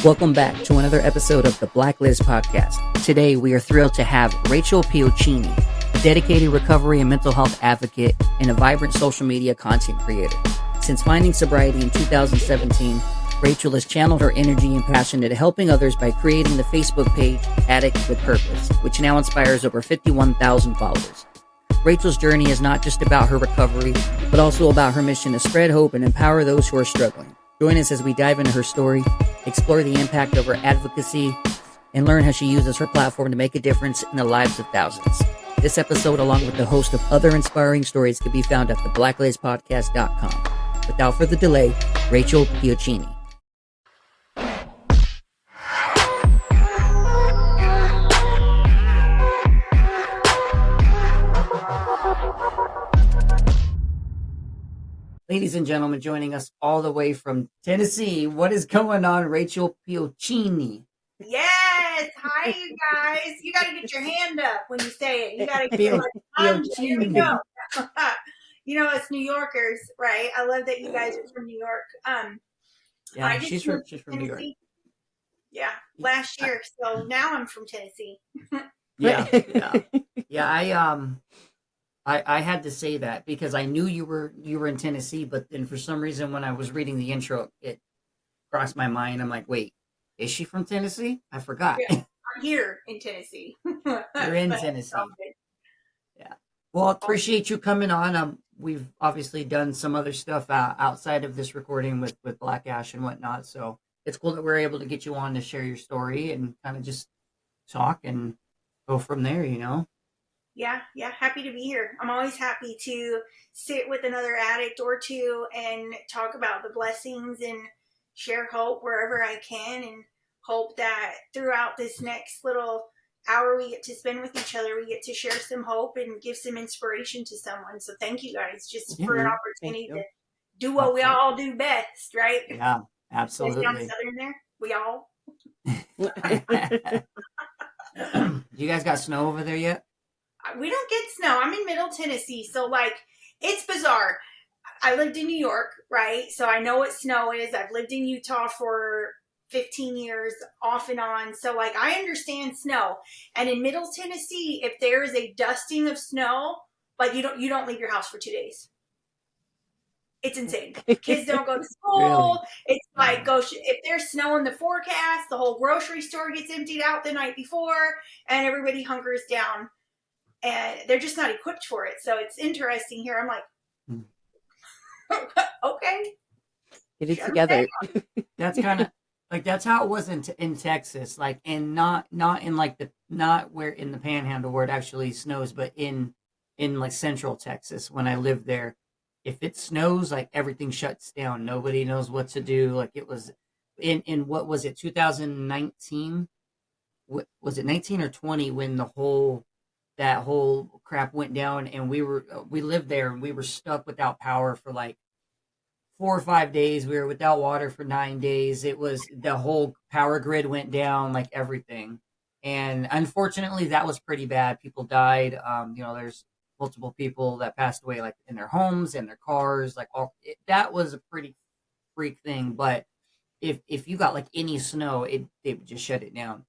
Welcome back to another episode of the Black Liz Podcast. Today, we are thrilled to have Rachael Pioltini, a dedicated recovery and mental health advocate and a vibrant social media content creator. Since finding sobriety in 2017, Rachael has channeled her energy and passion into helping others by creating the Facebook page Addict with Purpose, which now inspires over 51,000 followers. Rachael's journey is not just about her recovery, but also about her mission to spread hope and empower those who are struggling. Join us as we dive into her story, explore the impact of her advocacy, and learn how she uses her platform to make a difference in the lives of thousands. This episode, along with a host of other inspiring stories, can be found at theblacklispodcast.com. Without further delay, Rachael Pioltini. Ladies and gentlemen, joining us all the way from Tennessee, what is going on, Rachael Pioltini? Yes! Hi, you guys. You got to get your hand up when you say it. You got to get your here we go. You know, us New Yorkers, right? I love that you guys are from New York. Yeah, she's from New York. Yeah, last year. So now I'm from Tennessee. Yeah. I had to say that because I knew you were in Tennessee, but then for some reason when I was reading the intro, it crossed my mind. I'm like, wait, is she from Tennessee? I forgot. Yeah, I'm here in Tennessee. You're in Tennessee. Yeah. Well, appreciate you coming on. We've obviously done some other stuff outside of this recording with Black Ash and whatnot. So it's cool that we're able to get you on to share your story and kind of just talk and go from there, you know? Yeah, happy to be here. I'm always happy to sit with another addict or two and talk about the blessings and share hope wherever I can, and hope that throughout this next little hour we get to spend with each other, we get to share some hope and give some inspiration to someone. So thank you guys just for an opportunity to do what we all do best, right? Yeah, absolutely. Sound Southern there? We all. You guys got snow over there yet? We don't get snow. I'm in Middle Tennessee, so like it's bizarre. I lived in New York, right? So I know what snow is. I've lived in Utah for 15 years off and on. So like I understand snow. And in Middle Tennessee, if there is a dusting of snow, like you don't leave your house for 2 days. It's insane. Kids don't go to school. Really? It's like if there's snow in the forecast, the whole grocery store gets emptied out the night before and everybody hunkers down. And they're just not equipped for it. So it's interesting here. I'm like, okay. Get it together. That's kind of like, that's how it was in Texas. Like, and not in like not where in the panhandle where it actually snows, but in like central Texas when I lived there. If it snows, like everything shuts down. Nobody knows what to do. Like it was in what was it, 2019? Was it 19 or 20 when that whole crap went down, and we lived there and we were stuck without power for like 4 or 5 days. We were without water for 9 days. It was the whole power grid went down, like everything. And unfortunately that was pretty bad. People died. There's multiple people that passed away, like in their homes and their cars, like that was a pretty freak thing. But if you got like any snow, they would just shut it down.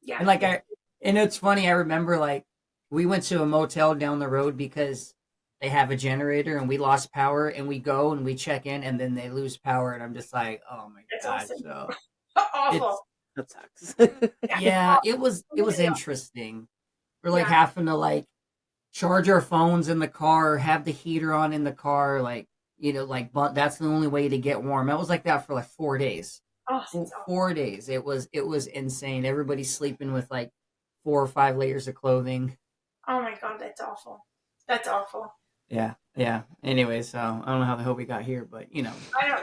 Yeah. And it's funny. I remember like, we went to a motel down the road because they have a generator and we lost power, and we go and we check in and then they lose power. And I'm just like, oh my God. Awesome. So awful. That sucks. Yeah, it was interesting. We're like having to like charge our phones in the car, have the heater on in the car. Like, but that's the only way to get warm. It was like that for like 4 days. Oh, 4 days. It was insane. Everybody's sleeping with like 4 or 5 layers of clothing. Oh my God, that's awful. That's awful. Yeah. Anyway, so I don't know how the hell we got here, but I know.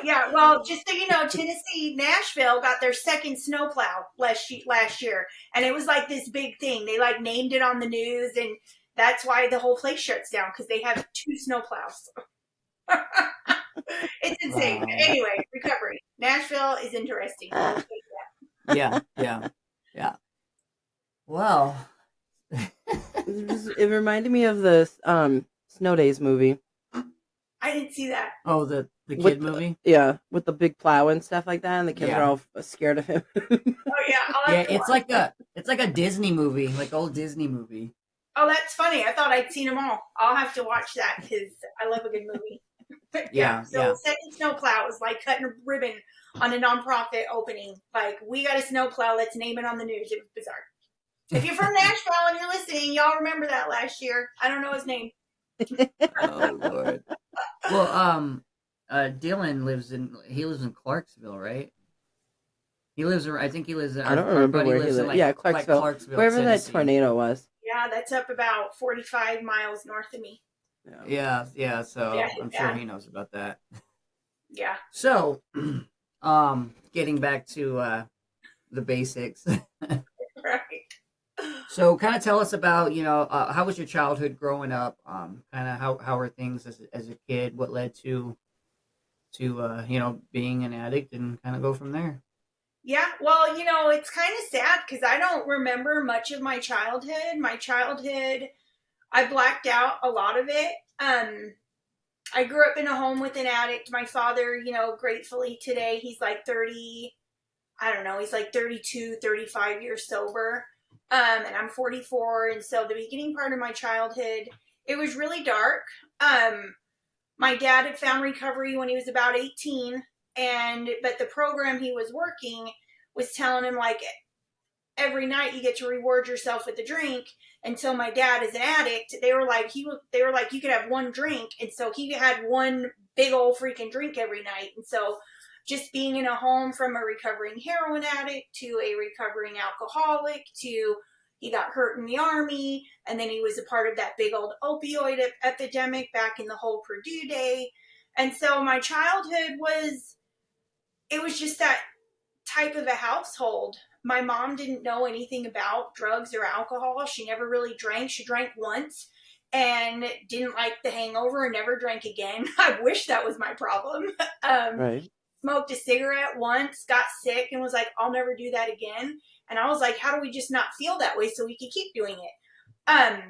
Yeah. Well, just so you know, Tennessee, Nashville got their second snowplow last year, and it was like this big thing. They like named it on the news, and that's why the whole place shuts down, because they have 2 snowplows. It's insane. But anyway, recovery. Nashville is interesting. Yeah. Well. It reminded me of the Snow Days movie. I didn't see that. Oh, the The with kid movie. with the big plow and stuff like that, and the kids are Yeah. all scared of him. Oh yeah, I'll Yeah, have to it's watch. like a Disney movie, like old Disney movie. Oh, that's funny. I thought I'd seen them all. I'll have to watch that because I love a good movie. Yeah. Yeah, So yeah. second snowplow is like cutting a ribbon on a nonprofit opening. Like, we got a snowplow. Let's name it on the news. It was bizarre. If you're from Nashville and you're listening, y'all remember that last year. I don't know his name. Oh Lord. Well, Dylan lives in Clarksville, right? I think he lives in, I don't our remember buddy where he lives in lived. Yeah, like Clarksville, Clarksville, wherever that Tennessee. tornado was. Yeah, that's up about 45 miles north of me. Yeah. So Yeah, I'm sure he knows about that. Yeah. So, getting back to the basics. Right. So, kind of tell us about how was your childhood growing up? Kind of how were things as a kid? What led to being an addict, and kind of go from there. Yeah, well, it's kind of sad because I don't remember much of my childhood. I blacked out a lot of it. I grew up in a home with an addict. My father, gratefully today, he's like 30, I don't know, he's like 32, 35 years sober. And I'm 44. And so the beginning part of my childhood, it was really dark. My dad had found recovery when he was about 18. But the program he was working was telling him, like, every night you get to reward yourself with a drink. Until my dad is an addict, they were like you could have one drink, and so he had one big old freaking drink every night. And so just being in a home from a recovering heroin addict to a recovering alcoholic to he got hurt in the army, and then he was a part of that big old opioid epidemic back in the whole Purdue day. And so my childhood was just that type of a household. My mom didn't know anything about drugs or alcohol. She never really drank. She drank once and didn't like the hangover and never drank again. I wish that was my problem. Right. Smoked a cigarette once, got sick, and was like, I'll never do that again. And I was like, how do we just not feel that way so we can keep doing it?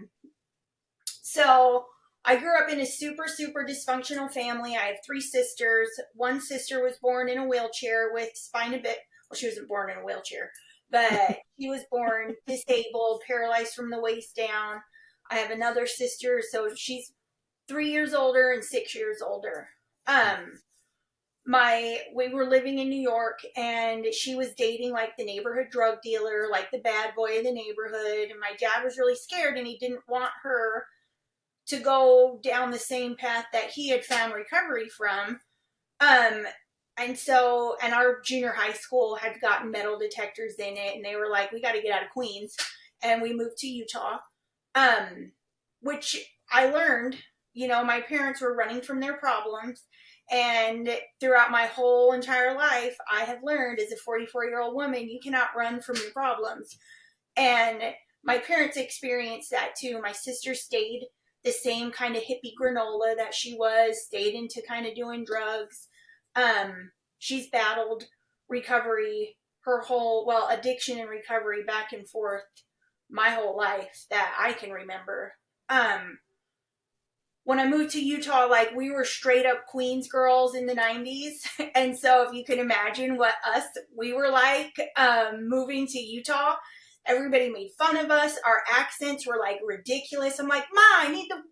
So I grew up in a super, super dysfunctional family. I have 3 sisters. One sister was born in a wheelchair with spina bifida. Well, she wasn't born in a wheelchair, but she was born disabled, paralyzed from the waist down. I have another sister, so she's 3 years older and 6 years older. We were living in New York, and she was dating like the neighborhood drug dealer, like the bad boy of the neighborhood. And my dad was really scared, and he didn't want her to go down the same path that he had found recovery from. And our junior high school had gotten metal detectors in it, and they were like, we got to get out of Queens. And we moved to Utah, which I learned, my parents were running from their problems. And throughout my whole entire life, I have learned as a 44-year-old woman, you cannot run from your problems. And my parents experienced that too. My sister stayed the same kind of hippie granola that she was, stayed into kind of doing drugs. She's battled recovery addiction and recovery back and forth my whole life that I can remember. When I moved to Utah, like, we were straight up Queens girls in the 90s. And so if you can imagine what we were like, moving to Utah, everybody made fun of us. Our accents were like ridiculous. I'm like, Ma,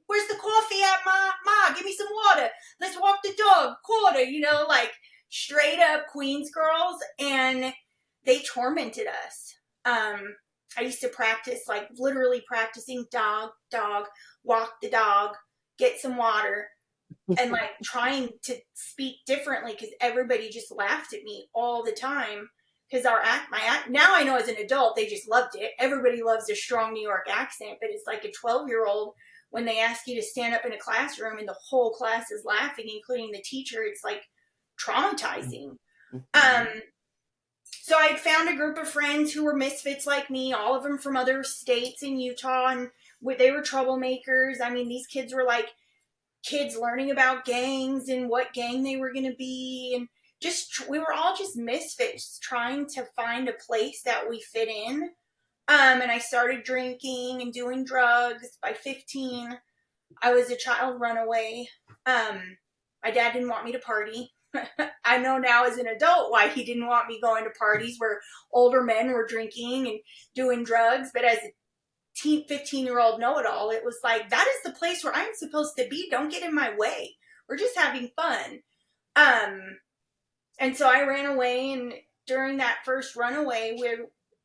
where's the coffee at, Ma? Ma, give me some water. Let's walk the dog, quarter, like straight up Queens girls. And they tormented us. I used to practice, like literally practicing dog, walk the dog, get some water, and like trying to speak differently because everybody just laughed at me all the time. Because now I know as an adult, they just loved it. Everybody loves a strong New York accent, but it's like a 12-year-old when they ask you to stand up in a classroom and the whole class is laughing, including the teacher. It's like traumatizing. So I found a group of friends who were misfits like me, all of them from other states in Utah, and they were troublemakers. I mean, these kids were like kids learning about gangs and what gang they were going to be, and we were all just misfits trying to find a place that we fit in. And I started drinking and doing drugs. By 15, I was a child runaway. My dad didn't want me to party. I know now as an adult why he didn't want me going to parties where older men were drinking and doing drugs. But as a 15-year-old know-it-all, it was like, that is the place where I'm supposed to be. Don't get in my way. We're just having fun. And so I ran away, and during that first runaway, where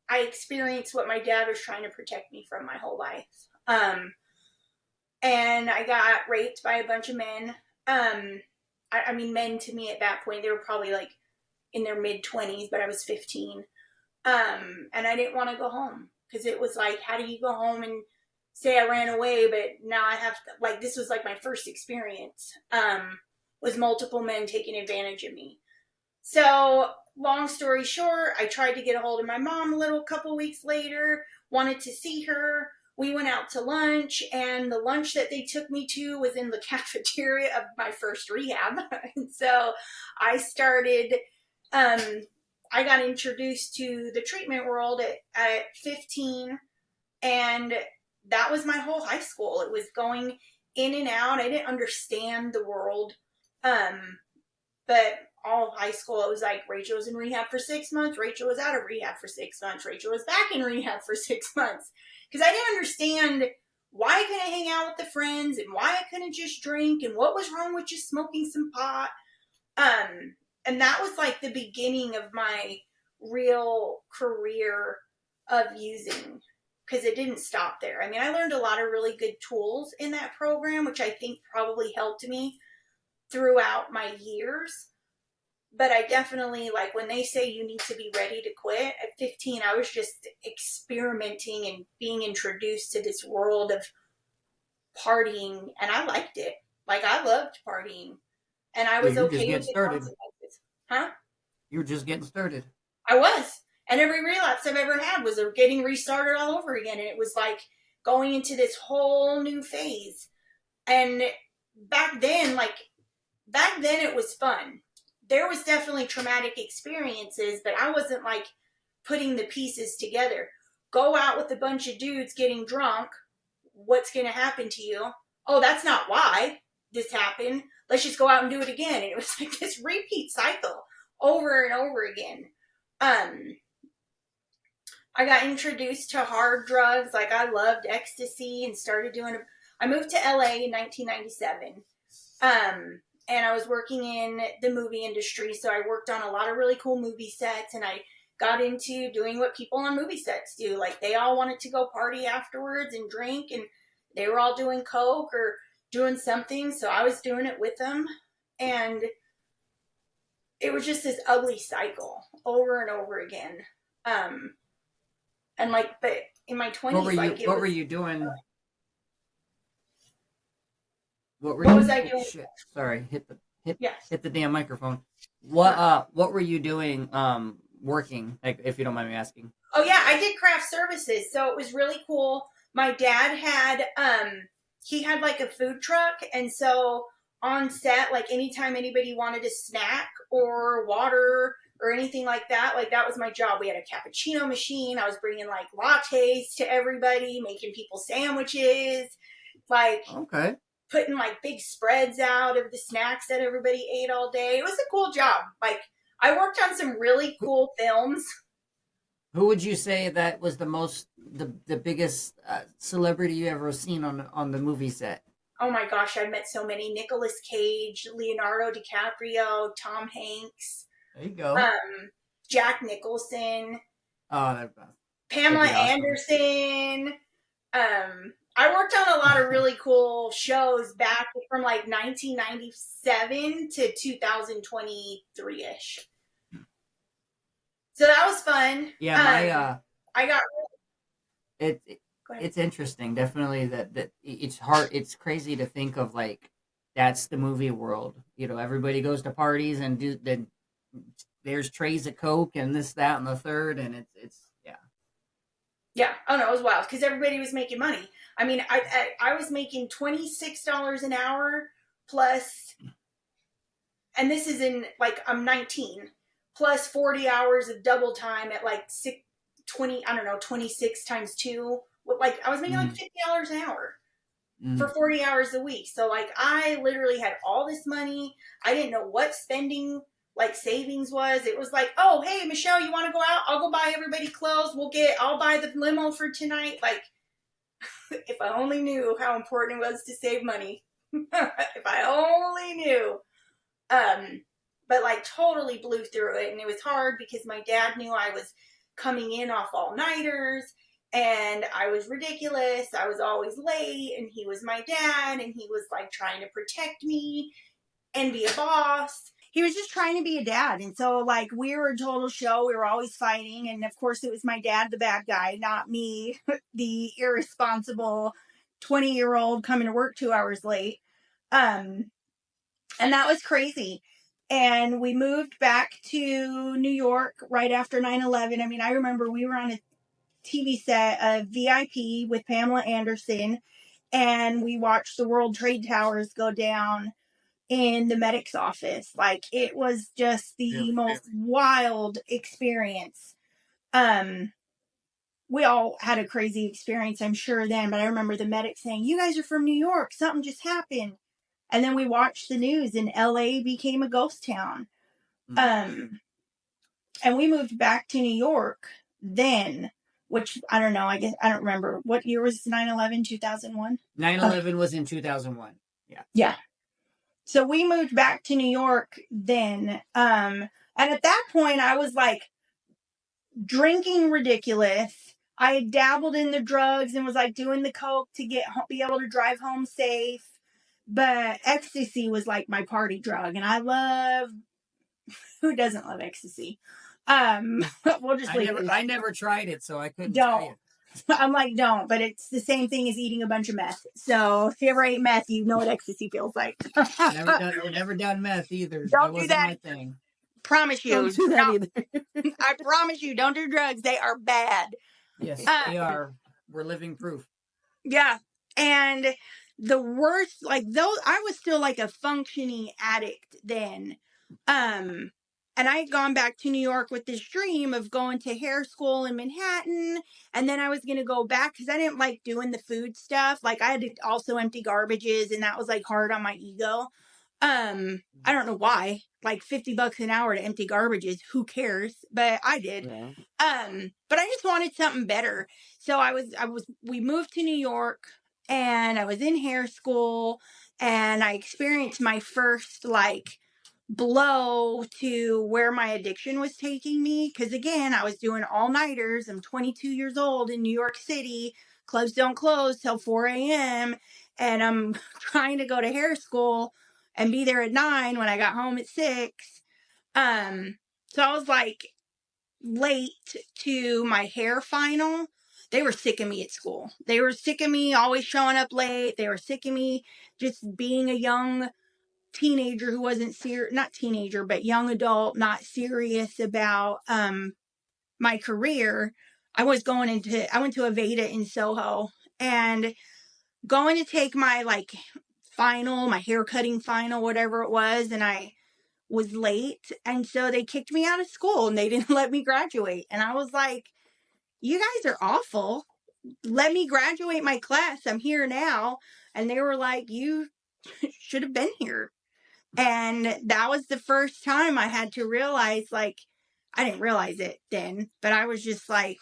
I experienced what my dad was trying to protect me from my whole life. And I got raped by a bunch of men. I mean, men to me at that point, they were probably like in their mid-20s, but I was 15. And I didn't want to go home because it was like, how do you go home and say I ran away, but now I have to, like, this was like my first experience, was multiple men taking advantage of me. So long story short, I tried to get a hold of my mom a couple weeks later, wanted to see her. We went out to lunch, and the lunch that they took me to was in the cafeteria of my first rehab. And so I started, I got introduced to the treatment world at 15, and that was my whole high school. It was going in and out. I didn't understand the world. But all high school, it was like, Rachel was in rehab for 6 months. Rachel was out of rehab for 6 months. Rachel was back in rehab for 6 months. Because I didn't understand why I couldn't hang out with the friends and why I couldn't just drink and what was wrong with just smoking some pot. And that was like the beginning of my real career of using, because it didn't stop there. I mean, I learned a lot of really good tools in that program, which I think probably helped me throughout my years. But I definitely, like, when they say you need to be ready to quit, at 15, I was just experimenting and being introduced to this world of partying, and I liked it. Like, I loved partying, and I was okay with the consequences. Huh? You were just getting started. I was. And every relapse I've ever had was getting restarted all over again, and it was like going into this whole new phase. And back then it was fun. There was definitely traumatic experiences, but I wasn't like putting the pieces together. Go out with a bunch of dudes getting drunk. What's going to happen to you? Oh, that's not why this happened. Let's just go out and do it again. And it was like this repeat cycle over and over again. I got introduced to hard drugs. Like, I loved ecstasy and started doing it. I moved to LA in 1997. And I was working in the movie industry, so I worked on a lot of really cool movie sets, and I got into doing what people on movie sets do. Like, they all wanted to go party afterwards and drink, and they were all doing coke or doing something, so I was doing it with them. And it was just this ugly cycle over and over again. And like, but in my 20s, what were you doing? What was I doing? Shit. Sorry, hit Yes. the damn microphone. What were you doing working, like, if you don't mind me asking? Oh yeah, I did craft services, so it was really cool. My dad had he had like a food truck, and so on set, like, anytime anybody wanted a snack or water or anything like that was my job. We had a cappuccino machine. I was bringing like lattes to everybody, making people sandwiches, like, okay, putting like big spreads out of the snacks that everybody ate all day. It was a cool job. Like, I worked on some really cool films. Who would you say that was the biggest celebrity you ever seen on the movie set? Oh my gosh, I met so many. Nicolas Cage, Leonardo DiCaprio, Tom Hanks. There you go. Jack Nicholson. Oh, Pamela Anderson. I worked on a lot of really cool shows back from like 1997 to 2023-ish. So that was fun. Yeah, I got it's interesting. Definitely that it's hard. It's crazy to think of, like, that's the movie world. You know, everybody goes to parties and then there's trays of Coke and this, that, and the third, and it's yeah. Yeah. Oh no, it was wild because everybody was making money. I mean, I was making $26 an hour plus, and this is in, like, I'm 19, plus 40 hours of double time at like 26 times 2. Like, I was making like $50 an hour. for 40 hours a week. So like I literally had all this money. I didn't know what spending like savings was. It was like, oh, hey, Michelle, you want to go out? I'll go buy everybody clothes. I'll buy the limo for tonight. Like if I only knew how important it was to save money. If I only knew. But like totally blew through it. And it was hard because my dad knew I was coming in off all-nighters and I was ridiculous. I was always late and he was my dad and he was like trying to protect me and be a boss. He was just trying to be a dad. And so like we were a total show. We were always fighting. And of course it was my dad, the bad guy, not me, the irresponsible 20-year-old coming to work 2 hours late. And that was crazy. And we moved back to New York right after 9/11. I mean, I remember we were on a TV set of VIP with Pamela Anderson, and we watched the World Trade Towers go down in the medic's office. Like, it was just the most wild experience. We all had a crazy experience, I'm sure, then, but I remember the medic saying, "You guys are from New York. Something just happened." And then we watched the news and LA became a ghost town. And we moved back to New York then, which I don't know. I guess I don't remember. What year was 9/11? 2001? 9/11 was in 2001. Yeah. Yeah. So we moved back to New York then. And at that point I was like drinking ridiculous. I had dabbled in the drugs and was like doing the coke to be able to drive home safe. But ecstasy was like my party drug, and who doesn't love ecstasy? We'll just leave it. I never tried it, so I couldn't tell you. I'm like, don't, but it's the same thing as eating a bunch of meth. So if you ever ate meth, you know what ecstasy feels like. never done meth either. Don't that do that. My thing. Promise you. Don't do that either. I promise you, don't do drugs. They are bad. Yes, they are. We're living proof. Yeah. And the worst, like those, I was still like a functioning addict then. And I had gone back to New York with this dream of going to hair school in Manhattan. And then I was going to go back because I didn't like doing the food stuff. Like I had to also empty garbages, and that was like hard on my ego. I don't know why. Like $50 an hour to empty garbages. Who cares? But I did. Yeah. But I just wanted something better. So we moved to New York and I was in hair school and I experienced my first like blow to where my addiction was taking me. Cause again, I was doing all-nighters. I'm 22 years old in New York City. Clubs don't close till 4 a.m. And I'm trying to go to hair school and be there at 9 when I got home at 6. So I was like late to my hair final. They were sick of me at school. They were sick of me always showing up late. They were sick of me just being a young teenager who wasn't not teenager, but young adult, not serious about my career. I went to Aveda in Soho and going to take my like final, my hair cutting final, whatever it was, and I was late, and so they kicked me out of school and they didn't let me graduate. And I was like, you guys are awful. Let me graduate my class. I'm here now. And they were like, you should have been here. And that was the first time I had to realize, like, I didn't realize it then, but I was just like,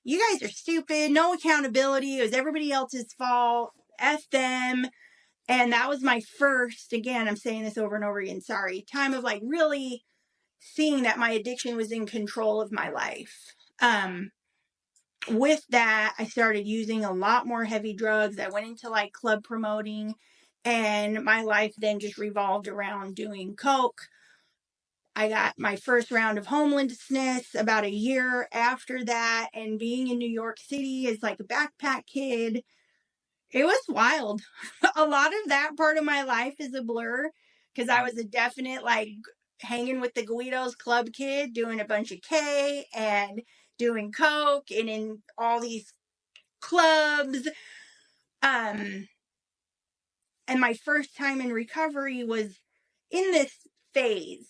you guys are stupid. No accountability. It was everybody else's fault. F them. And that was my first, again, I'm saying this over and over again, sorry, time of like really seeing that my addiction was in control of my life. With that, I started using a lot more heavy drugs. I went into like club promoting, and my life then just revolved around doing coke. I got my first round of homelessness about a year after that, and being in New York City as like a backpack kid, it was wild. A lot of that part of my life is a blur because I was a definite like hanging with the Guido's club kid, doing a bunch of K and doing coke and in all these clubs. And my first time in recovery was in this phase.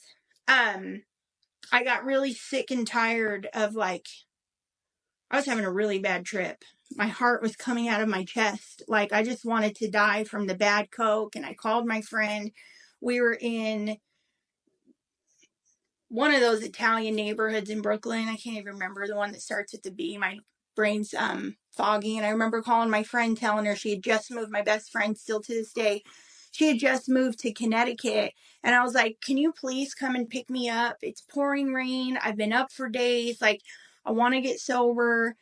I got really sick and tired of like, I was having a really bad trip. My heart was coming out of my chest. Like, I just wanted to die from the bad Coke. And I called my friend. We were in one of those Italian neighborhoods in Brooklyn. I can't even remember, the one that starts with the B. My brain's foggy. And I remember calling my friend, telling her she had just moved. My best friend, still to this day, she had just moved to Connecticut. And I was like, can you please come and pick me up? It's pouring rain. I've been up for days. Like, I want to get sober.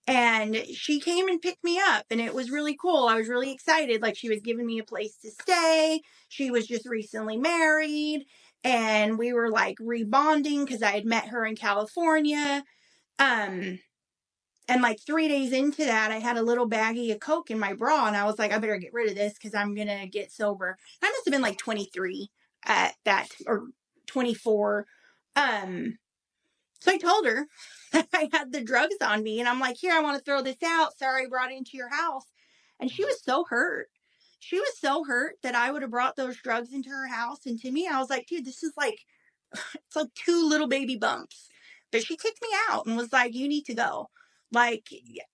And she came and picked me up, and it was really cool. I was really excited. Like, she was giving me a place to stay. She was just recently married, and we were like rebonding because I had met her in California. And like 3 days into that, I had a little baggie of Coke in my bra, and I was like, I better get rid of this because I'm gonna get sober. I must have been like 23 at that, or 24. So I told her I had the drugs on me, and I'm like, here, I want to throw this out. Sorry I brought it into your house. And she was so hurt. She was so hurt that I would have brought those drugs into her house. And to me, I was like, dude, this is like, it's like 2 little baby bumps. But she kicked me out and was like, you need to go. Like,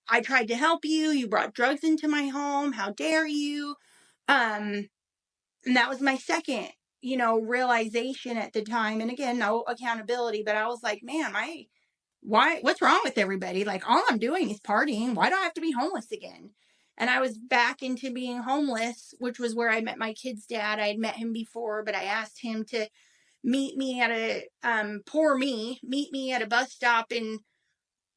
I tried to help you. You brought drugs into my home. How dare you? And that was my second, realization at the time. And again, no accountability, but I was like, man, what's wrong with everybody? Like, all I'm doing is partying. Why do I have to be homeless again? And I was back into being homeless, which was where I met my kid's dad. I had met him before, but I asked him to meet me at meet me at a bus stop in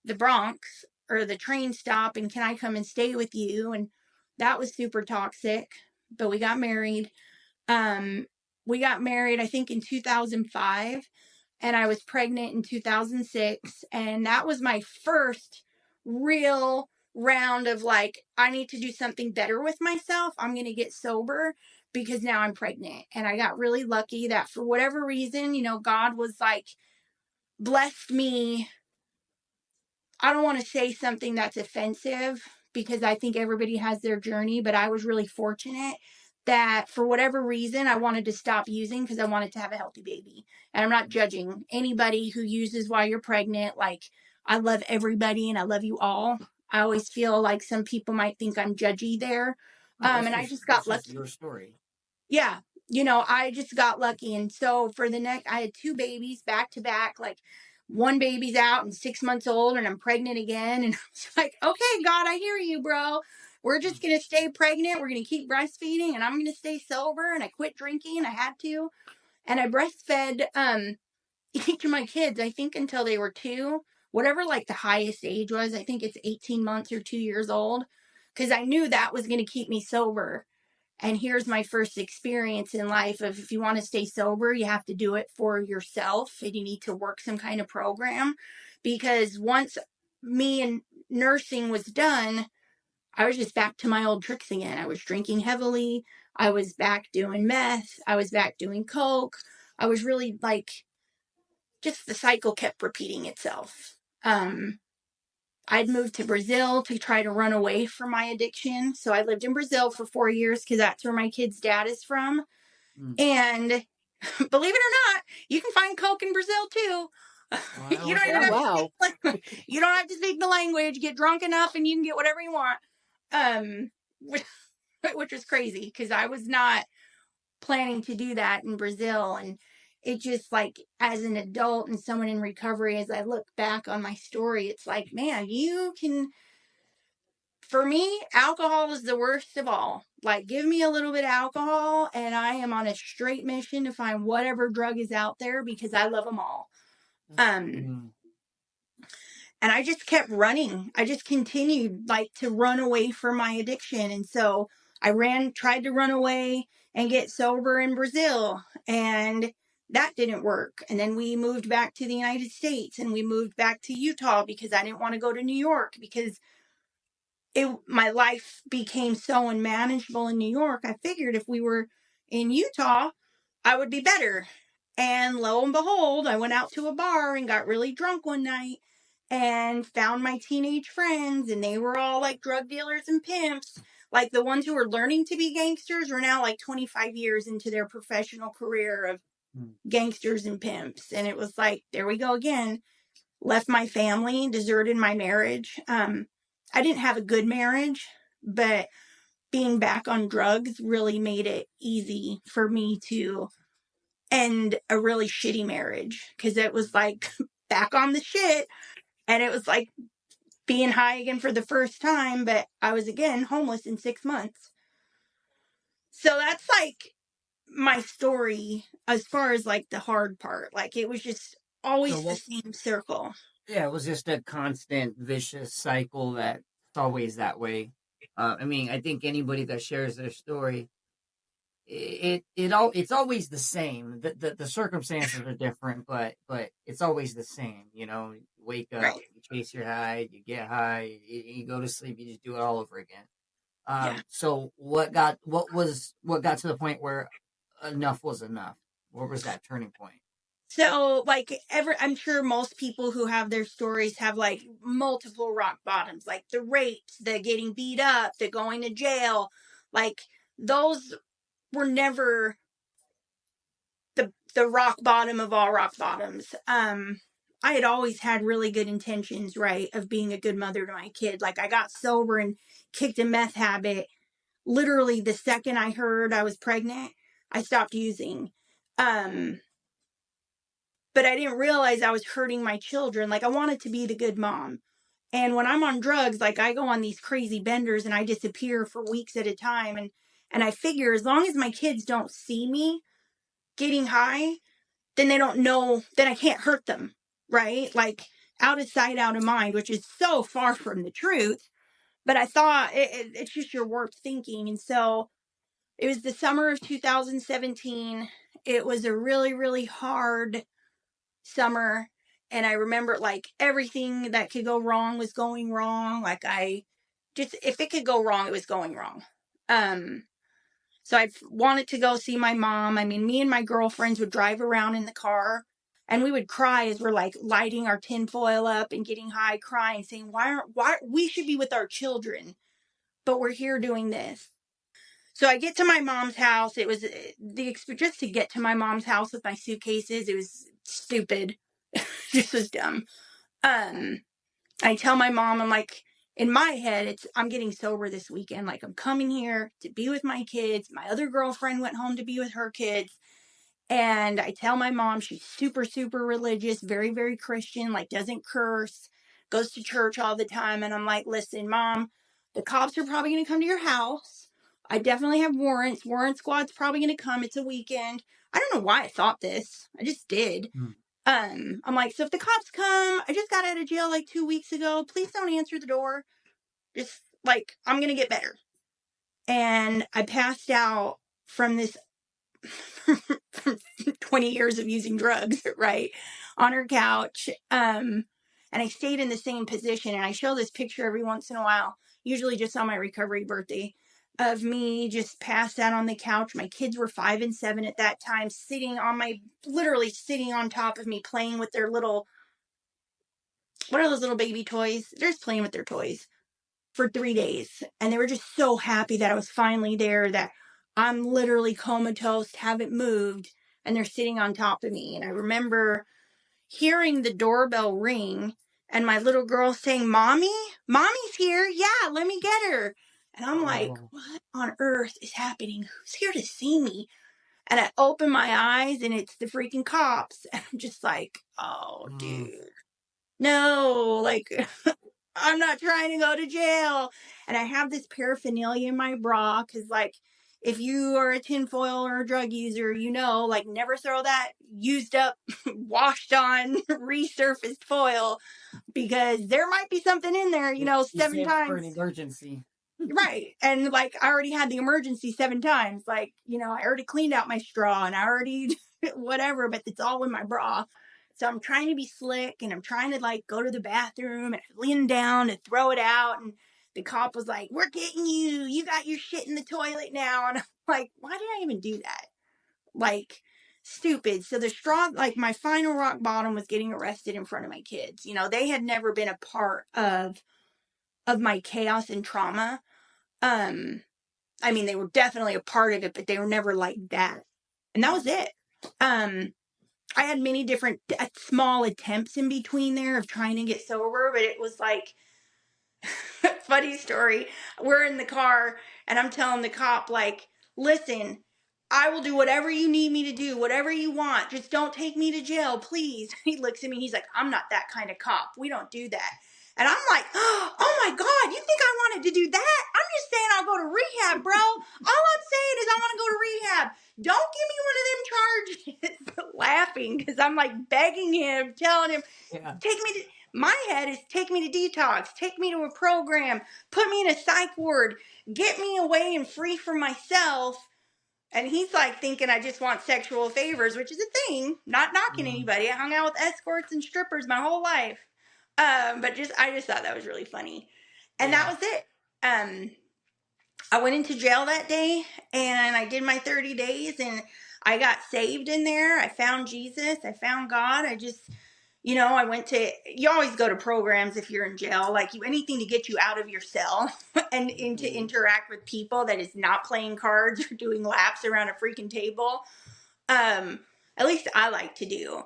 the Bronx, or the train stop, and can I come and stay with you? And that was super toxic, but we got married. I think in 2005, and I was pregnant in 2006. And that was my first real round of like, I need to do something better with myself. I'm going to get sober because now I'm pregnant. And I got really lucky that for whatever reason, God was like, blessed me. I don't want to say something that's offensive because I think everybody has their journey, but I was really fortunate that for whatever reason, I wanted to stop using because I wanted to have a healthy baby. And I'm not judging anybody who uses while you're pregnant. Like, I love everybody and I love you all. I always feel like some people might think I'm judgy there. And I just got lucky. Your story. Yeah. I just got lucky. And so I had 2 babies back to back, like, one baby's out and 6 months old, and I'm pregnant again. And I was like, okay, God, I hear you, bro. We're just going to stay pregnant. We're going to keep breastfeeding, and I'm going to stay sober. And I quit drinking. I had to. And I breastfed each of my kids, I think, until they were 2, whatever like the highest age was. I think it's 18 months or 2 years old, because I knew that was going to keep me sober. And here's my first experience in life of, if you want to stay sober, you have to do it for yourself, and you need to work some kind of program. Because once me and nursing was done, I was just back to my old tricks again. I was drinking heavily. I was back doing meth. I was back doing coke. I was really like, just the cycle kept repeating itself. I'd moved to Brazil to try to run away from my addiction. So I lived in Brazil for 4 years because that's where my kid's dad is from. And believe it or not, you can find coke in Brazil too. You don't even have you don't have to speak the language. Get drunk enough and you can get whatever you want. Which was crazy because I was not planning to do that in Brazil. And it just, like, as an adult and someone in recovery, as I look back on my story, it's like, man, for me, alcohol is the worst of all. Like, give me a little bit of alcohol and I am on a straight mission to find whatever drug is out there because I love them all. And I just kept running. I just continued like to run away from my addiction. And so I tried to run away and get sober in Brazil, and that didn't work. And then we moved back to the United States, and we moved back to Utah because I didn't want to go to New York because my life became so unmanageable in New York. I figured if we were in Utah, I would be better. And lo and behold, I went out to a bar and got really drunk one night and found my teenage friends, and they were all like drug dealers and pimps. Like, the ones who were learning to be gangsters were now like 25 years into their professional career of gangsters and pimps. And it was like, there we go again. left my family, deserted my marriage. I didn't have a good marriage, but being back on drugs really made it easy for me to end a really shitty marriage, because it was like back on the shit, and it was like being high again for the first time, but I was again homeless in 6 months. So that's like my story as far as like the hard part. Like it was just always the same circle. Yeah, it was just a constant vicious cycle that's always that way. I mean, I think anybody that shares their story, it's always the same. The circumstances are different, but it's always the same. You know, you wake up, Right. you chase your high, you get high, you go to sleep, you just do it all over again. Yeah. So what got to the point where enough was enough? What was that turning point? So like I'm sure most people who have their stories have like multiple rock bottoms, like the rapes, the getting beat up, the going to jail. Like those were never the rock bottom of all rock bottoms. I had always had really good intentions, right, of being a good mother to my kid. Like I got sober and kicked a meth habit. Literally the second I heard I was pregnant, I stopped using. But I didn't realize I was hurting my children. Like I wanted to be the good mom. And when I'm on drugs, like I go on these crazy benders and I disappear for weeks at a time. And I figure as long as my kids don't see me getting high, then they don't know, then I can't hurt them, right? Like out of sight, out of mind, which is so far from the truth. But I thought it's just your warped thinking. And so it was the summer of 2017. It was a really, really hard summer. And I remember like everything that could go wrong was going wrong. Like if it could go wrong, it was going wrong. So I wanted to go see my mom. I mean, me and my girlfriends would drive around in the car and we would cry as we're like lighting our tinfoil up and getting high, crying, saying, why we should be with our children, but we're here doing this. So I get to my mom's house. It was just to get to my mom's house with my suitcases. It was stupid. Just was dumb. I tell my mom, I'm like, in my head, I'm getting sober this weekend. Like I'm coming here to be with my kids. My other girlfriend went home to be with her kids. And I tell my mom, she's super, super religious, very, very Christian, like doesn't curse, goes to church all the time. And I'm like, listen, Mom, the cops are probably going to come to your house. I definitely have warrants. Warrant squad's probably going to come. It's a weekend. I don't know why I thought this. I just did. I'm like, so if the cops come, I just got out of jail like 2 weeks ago. Please don't answer the door. Just like, I'm going to get better. And I passed out from this from 20 years of using drugs, right, on her couch. And I stayed in the same position. And I show this picture every once in a while, usually just on my recovery birthday, of me just passed out on the couch. My kids were 5 and 7 at that time, literally sitting on top of me, playing with their little, what are those little baby toys? They're just playing with their toys for 3 days. And they were just so happy that I was finally there, that I'm literally comatose, haven't moved, and they're sitting on top of me. And I remember hearing the doorbell ring and my little girl saying, Mommy's here. Yeah, let me get her. And I'm like, what on earth is happening? Who's here to see me? And I open my eyes and it's the freaking cops. And I'm just like, oh, dude. No, like, I'm not trying to go to jail. And I have this paraphernalia in my bra because, like, if you are a tinfoil or a drug user, you know, like, never throw that used up, washed on, resurfaced foil, because there might be something in there, you know, 7 times. For an emergency. Right. And, like, I already had the emergency 7 times. Like, you know, I already cleaned out my straw and I already whatever, but it's all in my bra. So I'm trying to be slick and I'm trying to like go to the bathroom and lean down and throw it out. And the cop was like, we're getting you. You got your shit in the toilet now. And I'm like, why did I even do that? Like, stupid. So the straw, like my final rock bottom was getting arrested in front of my kids. You know, they had never been a part of my chaos and trauma. I mean, they were definitely a part of it, but they were never like that. And that was it. I had many different small attempts in between there of trying to get sober, but it was like, funny story. We're in the car and I'm telling the cop, like, listen, I will do whatever you need me to do, whatever you want. Just don't take me to jail, please. He looks at me. He's like, I'm not that kind of cop. We don't do that. And I'm like, oh my God, you think I wanted to do that? I'm just saying I'll go to rehab, bro. All I'm saying is I want to go to rehab. Don't give me one of them charges. Laughing because I'm like begging him, telling him, Yeah. take me to, my head is take me to detox, take me to a program, put me in a psych ward, get me away and free from myself. And he's like thinking I just want sexual favors, which is a thing. Not knocking anybody. I hung out with escorts and strippers my whole life. But I just thought that was really funny. And that was it. I went into jail that day and I did my 30 days and I got saved in there. I found Jesus. I found God. I went to, you always go to programs if you're in jail, like anything to get you out of your cell and to interact with people that is not playing cards or doing laps around a freaking table. At least I like to do.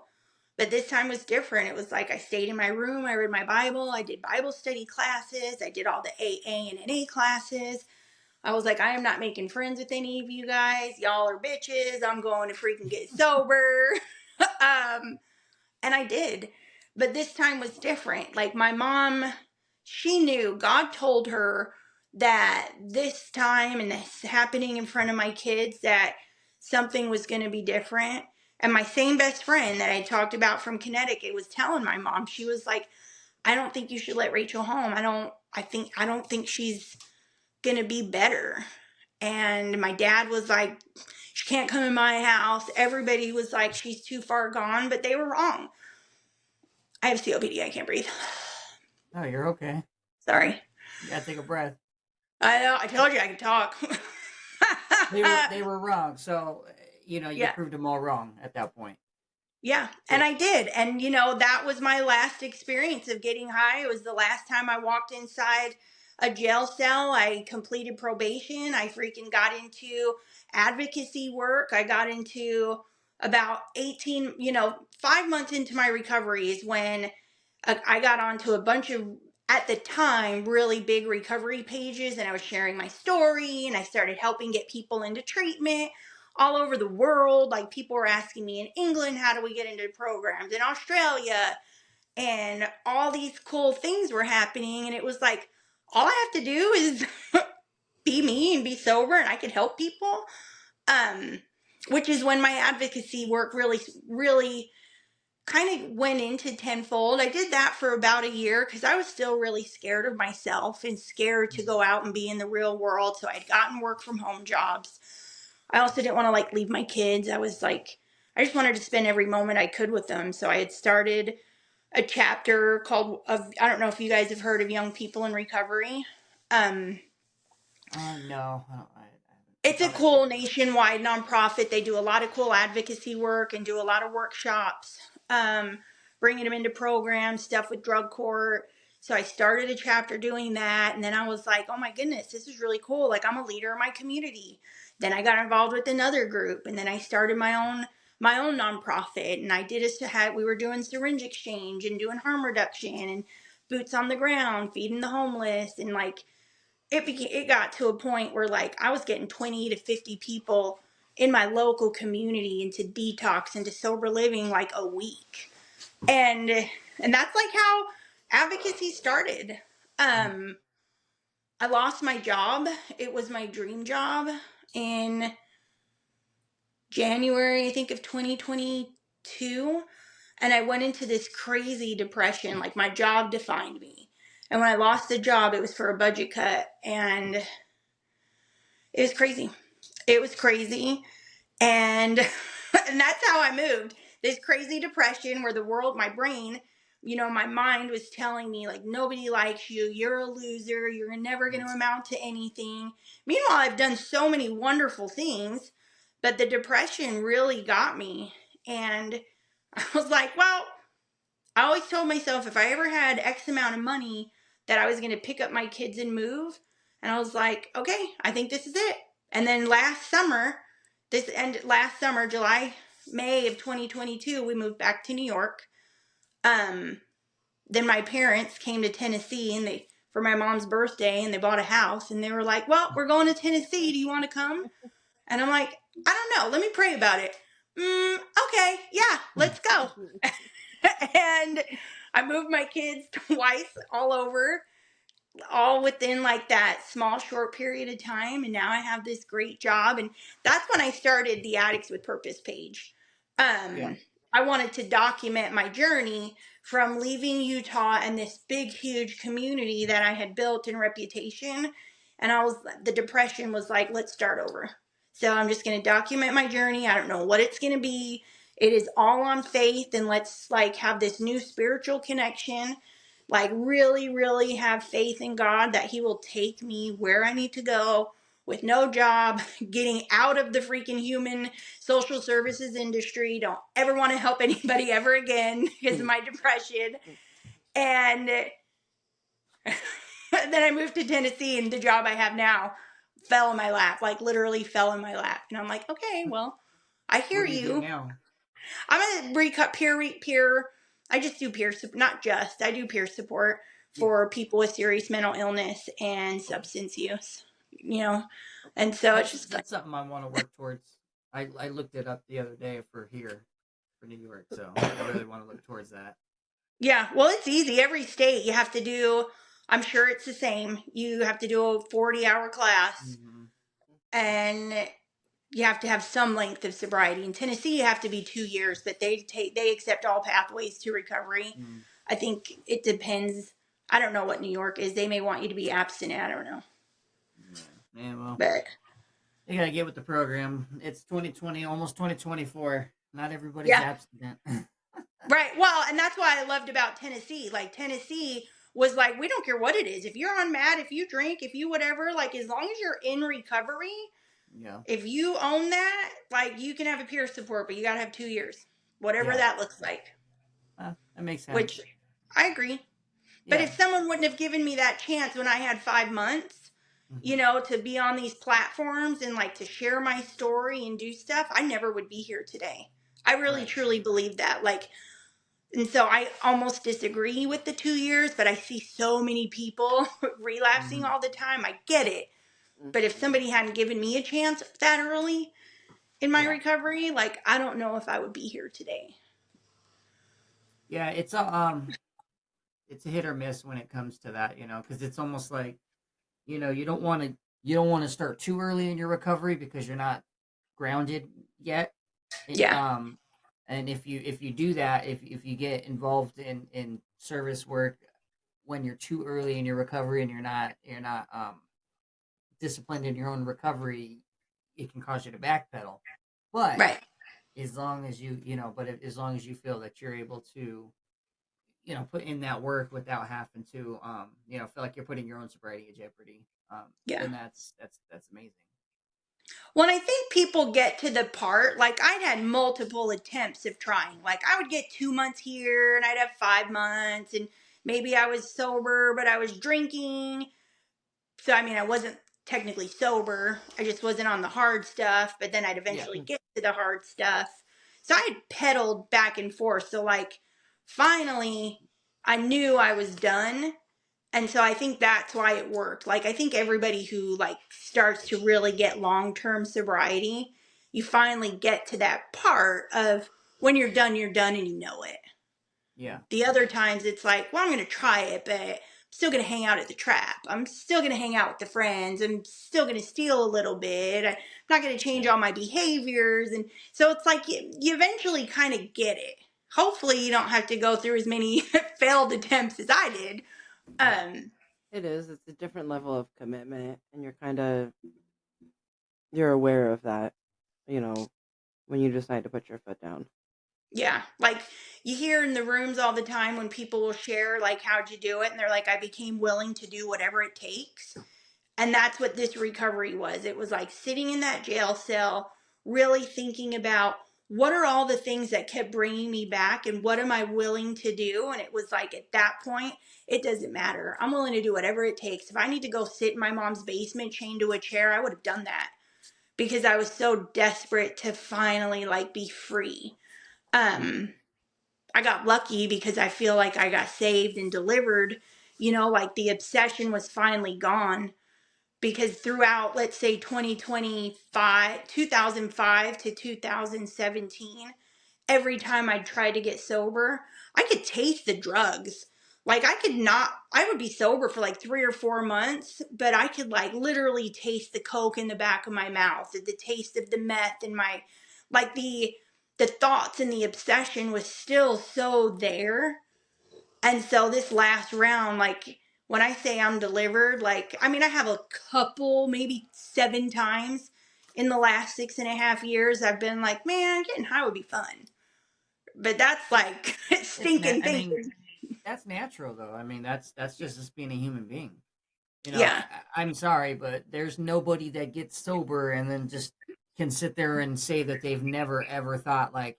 But this time was different. It was like I stayed in my room. I read my Bible. I did Bible study classes. I did all the AA and NA classes. I was like, I am not making friends with any of you guys. Y'all are bitches. I'm going to freaking get sober. And I did. But this time was different. Like my mom, she knew, God told her that this time and this happening in front of my kids, that something was going to be different. And my same best friend that I talked about from Connecticut was telling my mom, she was like, I don't think you should let Rachael home. I don't think she's going to be better. And my dad was like, she can't come in my house. Everybody was like, she's too far gone, but they were wrong. I have COPD. I can't breathe. Oh, you're okay. Sorry. You gotta take a breath. I know. I told you I could talk. They were wrong. So, you proved them all wrong at that point. Yeah. And I did. And, that was my last experience of getting high. It was the last time I walked inside a jail cell. I completed probation. I freaking got into advocacy work. I got into about 5 months into my recovery is when I got onto a bunch of, at the time, really big recovery pages, and I was sharing my story, and I started helping get people into treatment all over the world. Like, people were asking me in England, how do we get into programs in Australia? And all these cool things were happening, and it was like, all I have to do is be me and be sober, and I could help people. Which is when my advocacy work really, really kind of went into tenfold. I did that for about a year because I was still really scared of myself and scared to go out and be in the real world. So I'd gotten work from home jobs. I also didn't want to leave my kids. I just wanted to spend every moment I could with them. So I had started a chapter called, I don't know if you guys have heard of Young People in Recovery. No. It's a cool nationwide nonprofit. They do a lot of cool advocacy work and do a lot of workshops, bringing them into programs, stuff with drug court. So I started a chapter doing that. And then I was like, oh my goodness, this is really cool. Like, I'm a leader in my community. Then I got involved with another group. And then I started my own nonprofit. And we were doing syringe exchange and doing harm reduction and boots on the ground, feeding the homeless. And it got to a point where I was getting 20 to 50 people in my local community into detox, into sober living a week. And that's how advocacy started. I lost my job. It was my dream job in January, I think, of 2022. And I went into this crazy depression. My job defined me. And when I lost the job, it was for a budget cut. And it was crazy. It was crazy. And that's how I moved. This crazy depression where the world, my brain, my mind was telling me nobody likes you. You're a loser. You're never going to amount to anything. Meanwhile, I've done so many wonderful things, but the depression really got me. And I was like, well, I always told myself if I ever had X amount of money that I was going to pick up my kids and move. And I was like, okay, I think this is it. And then last summer, July May of 2022, we moved back to New York. Then my parents came to Tennessee and for my mom's birthday, and they bought a house, and they were like, well, we're going to Tennessee. Do you want to come? And I'm like, I don't know. Let me pray about it. Okay. Yeah, let's go. And I moved my kids twice all over, all within like that small, short period of time. And now I have this great job. And that's when I started the Addicts with Purpose page. I wanted to document my journey from leaving Utah and this big, huge community that I had built in reputation. And the depression was like, let's start over. So I'm just going to document my journey. I don't know what it's going to be. It is all on faith, and let's like have this new spiritual connection. Like really, really have faith in God that He will take me where I need to go with no job, getting out of the freaking human social services industry. Don't ever want to help anybody ever again because of my depression. And then I moved to Tennessee, and the job I have now fell in my lap, like literally fell in my lap. And I'm like, okay, well, I hear What do you do you. now? I'm a peer. I just do I do peer support for people with serious mental illness and substance use, and so it's just That's something I want to work towards. I looked it up the other day for New York, so I really want to look towards that. yeah, well, it's easy. Every state you have to do, I'm sure it's the same. You have to do a 40-hour class, and you have to have some length of sobriety. In Tennessee, you have to be 2 years, but they accept all pathways to recovery. I think it depends. I don't know what New York is. They may want you to be abstinent. I don't know. Yeah, well, But you gotta get with the program. It's 2020, almost 2024. Not everybody's abstinent. Right. Well, and that's why I loved about Tennessee. Like Tennessee was like, we don't care what it is. If you're on MAD, if you drink, if you whatever, like as long as you're in recovery, if you own that, like you can have a peer support, but you gotta have 2 years, whatever that looks like. That makes sense. Which I agree. But if someone wouldn't have given me that chance when I had 5 months, to be on these platforms and like to share my story and do stuff, I never would be here today. I really truly believe that. Like, and so I almost disagree with the 2 years, but I see so many people relapsing all the time. I get it. But if somebody hadn't given me a chance that early in my recovery, like I don't know if I would be here today. Yeah, it's a hit or miss when it comes to that, because it's almost like, you don't want to start too early in your recovery because you're not grounded yet. And if you do that, if you get involved in service work when you're too early in your recovery and you're not disciplined in your own recovery, it can cause you to backpedal. But as long as as long as you feel that you're able to put in that work without having to feel like you're putting your own sobriety in jeopardy, then that's amazing. Well, I think people get to the part, like I'd had multiple attempts of trying. Like I would get 2 months here and I'd have 5 months, and maybe I was sober, but I was drinking. So, I mean, I wasn't technically sober. I just wasn't on the hard stuff, but then I'd eventually get to the hard stuff. So I had pedaled back and forth. So like finally I knew I was done. And so I think that's why it worked. Like I think everybody who like starts to really get long-term sobriety, you finally get to that part of when you're done and you know it. Yeah. The other times it's like, well, I'm going to try it, but I'm still going to hang out at the trap. I'm still going to hang out with the friends. I'm still going to steal a little bit. I'm not going to change all my behaviors. And so it's like you eventually kind of get it. Hopefully you don't have to go through as many failed attempts as I did. It is. It's a different level of commitment, and you're aware of that, when you decide to put your foot down. Yeah, like you hear in the rooms all the time when people will share, like, how'd you do it? And they're like, I became willing to do whatever it takes. And that's what this recovery was. It was like sitting in that jail cell, really thinking about what are all the things that kept bringing me back and what am I willing to do? And it was like at that point, it doesn't matter. I'm willing to do whatever it takes. If I need to go sit in my mom's basement chained to a chair, I would have done that. because I was so desperate to finally like be free. I got lucky because I feel like I got saved and delivered, like the obsession was finally gone, because throughout, let's say 2005 to 2017, every time I tried to get sober, I could taste the drugs. Like I would be sober for like 3 or 4 months, but I could like literally taste the coke in the back of my mouth, the taste of the meth in my, like the thoughts and the obsession was still so there. And so this last round, like when I say I'm delivered, like, I mean, I have a couple, maybe 7 times in the last 6.5 years, I've been like, man, getting high would be fun. But that's like stinking I mean, thinking. that's natural though. I mean, that's just us being a human being. Yeah. I'm sorry, but there's nobody that gets sober and then just can sit there and say that they've never ever thought like,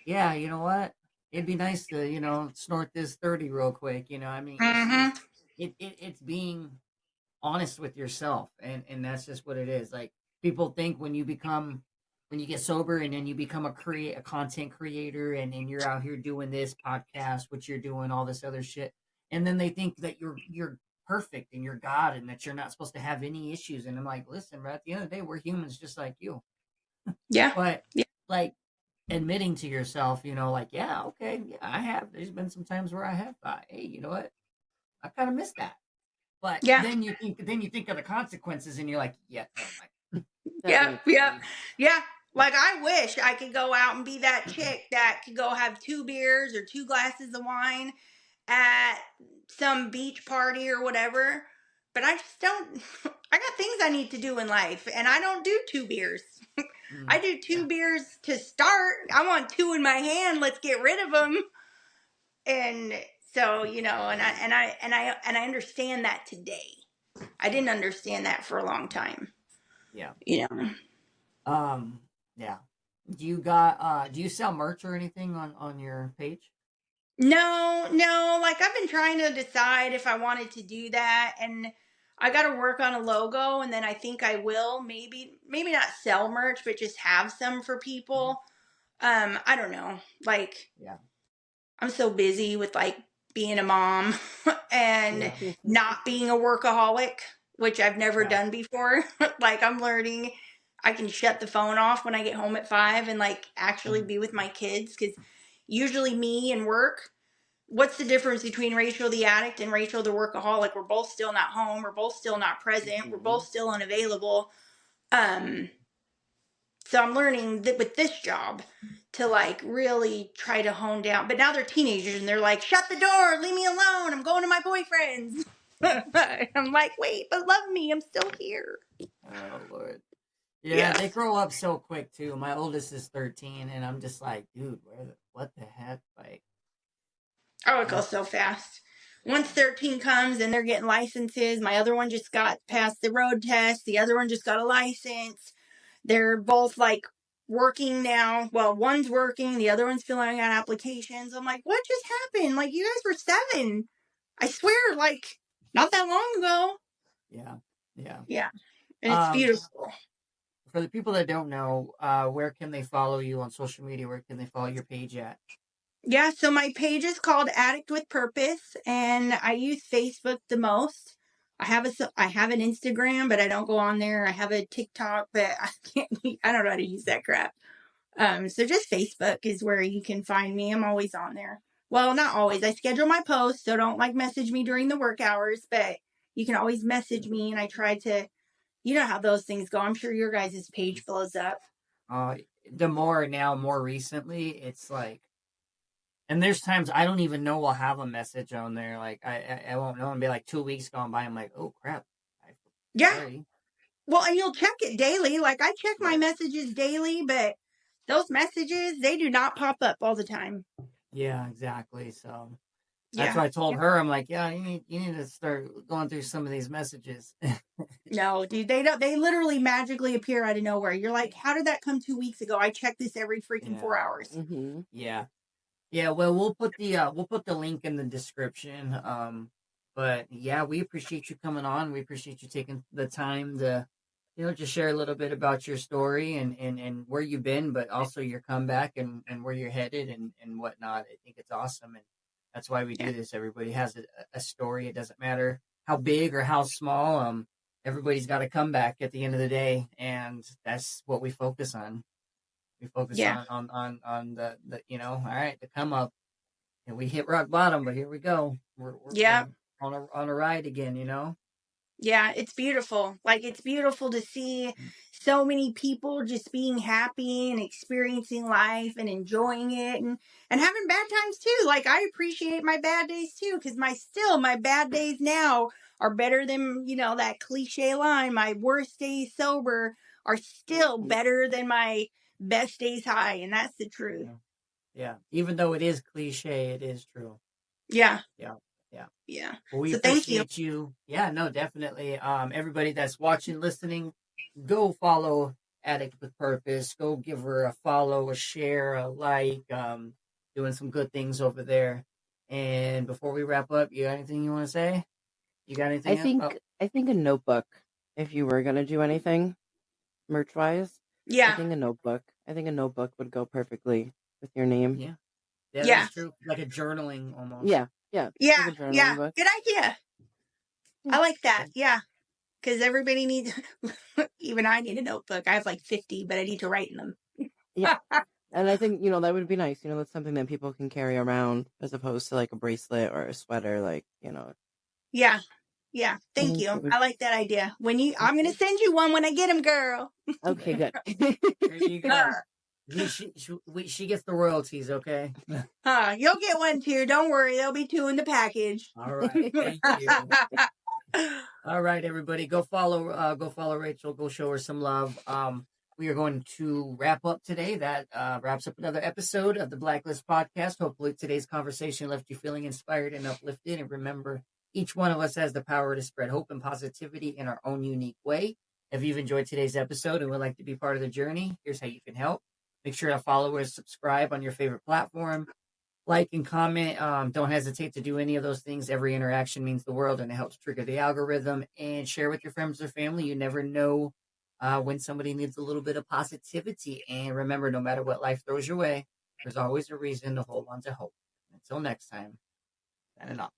yeah, you know what? It'd be nice to, snort this 30 real quick. I mean, Mm-hmm. it's being honest with yourself, and that's just what it is. Like, people think when you get sober and then you become a content creator, and you're out here doing this podcast, what you're doing, all this other shit, and then they think that you're perfect and you're God and that you're not supposed to have any issues. And I'm like, listen, bro, at the end of the day, we're humans just like you. Yeah. But Yeah. like, admitting to yourself, like, yeah, okay, yeah, I have. There's been some times where I have thought, hey, you know what? I kind of missed that. But Yeah. then you think of the consequences, and you're like, yeah, never mind. That Yeah. makes Yeah. sense. Yeah. Like I wish I could go out and be that chick that could go have 2 beers or 2 glasses of wine at some beach party or whatever. But I just don't. I got things I need to do in life, and I don't do 2 beers. I do two Yeah, beers to start. I want two in my hand. Let's get rid of them. And so, and I understand that today. I didn't understand that for a long time. yeah, You know. um, yeah. Do you sell merch or anything on your page? No, no. Like I've been trying to decide if I wanted to do that, and I got to work on a logo, and then I think I will maybe not sell merch, but just have some for Mhm. people. I don't know. Like Yeah, I'm so busy with like being a mom and yeah, not being a workaholic, which I've never yeah. done before. Like I'm learning I can shut the phone off when I get home at 5 and like actually Mhm. be with my kids, cuz usually me and work, what's the difference between Rachel the addict and Rachel the workaholic? We're both still not home, we're both still not present, we're both Mhm. still unavailable. Um so I'm learning that with this job to like really try to hone down. But now they're teenagers and they're like, shut the door, leave me alone. I'm going to my boyfriend's. I'm like, wait, but love me. I'm still here. Oh Lord. Yeah, Yeah. they grow up so quick too. My oldest is 13, and I'm just like, dude, what the heck? Like, Oh, it uh, goes so fast. Once 13 comes and they're getting licenses, my other one just got past the road test. The other one just got a license. They're both like working now. Well, one's working, the other one's filling out applications. I'm like, what just happened? Like, you guys were 7. I swear, like, not that long ago. yeah, yeah. Yeah. And it's Um, beautiful. for the people that don't know, where can they follow you on social media? Where can they follow your page at? Yeah, so my page is called Addict with Purpose, and I use Facebook the most. I have an Instagram, but I don't go on there. I have a TikTok, but I can't. I don't know how to use that crap. So just Facebook is where you can find me. I'm always on there. Well, not always. I schedule my posts, so don't like message me during the work hours, but you can always message me, and I try to. You know how those things go. I'm sure your guys' page blows up. Uh, more recently, it's like, and there's times I don't even know I'll have a message on there. Like, I won't know, and be like 2 weeks gone by. I'm like, oh crap, I, Yeah. sorry. Well, and you'll check it daily. Like I check my Yeah, messages daily, but those messages, they do not pop up all the time. yeah, exactly. So that's Yeah. why I told Yeah. her, I'm like, yeah, you need to start going through some of these messages. No, dude, they don't. They literally magically appear out of nowhere. You're like, how did that come 2 weeks ago? I check this every freaking Yeah, 4 hours. Mm-hmm. yeah. Yeah, well, we'll put the link in the description. But yeah, we appreciate you coming on. We appreciate you taking the time to Just share a little bit about your story and where you've been, but also your comeback and where you're headed and whatnot. I think it's awesome. And that's why we Yeah. do this. Everybody has a story. It doesn't matter how big or how small. Everybody's got a comeback at the end of the day. And that's what we focus on. We focus Yeah. on the all right, the come up. And we hit rock bottom, but here we go. Yeah. We're on a ride again, Yeah, it's beautiful. Like, it's beautiful to see so many people just being happy and experiencing life and enjoying it and having bad times too. Like, I appreciate my bad days too, because my bad days now are better than, that cliche line, my worst days sober are still better than my best days high. And that's the truth. Yeah. Even though it is cliche, it is true. Yeah. Yeah. Yeah. Yeah. Well, we So thank you. appreciate you. Yeah, no, definitely. Everybody that's watching, listening, go follow Addict with Purpose. Go give her a follow, a share, a like. Doing some good things over there. And before we wrap up, you got anything you want to say? You got anything else? I think a notebook, if you were gonna do anything merch wise, Yeah. I think a notebook would go perfectly with your name. Yeah. Yeah, Yeah. that's true. Like a journaling almost. Yeah. Yeah. Like a journaling Yeah. book. Good idea. I like that. Yeah. Because everybody needs, even I need a notebook. I have like 50, but I need to write in them. Yeah. And I think, that would be nice. That's something that people can carry around as opposed to like a bracelet or a sweater, Yeah. Yeah. Thank you. I like that idea. I'm going to send you one when I get them, girl. Okay, good. There you go. She gets the royalties, okay? You'll get one too. Don't worry. There'll be 2 in the package. All right. Thank you. All right, everybody. Go follow Rachael. Go show her some love. We are going to wrap up today. That wraps up another episode of the Blacklist Podcast. Hopefully today's conversation left you feeling inspired and uplifted. And remember, each one of us has the power to spread hope and positivity in our own unique way. If you've enjoyed today's episode and would like to be part of the journey, here's how you can help. Make sure to follow or subscribe on your favorite platform. Like and comment. Don't hesitate to do any of those things. Every interaction means the world, and it helps trigger the algorithm. And share with your friends or family. You never know when somebody needs a little bit of positivity. And remember, no matter what life throws your way, there's always a reason to hold on to hope. Until next time, signing off.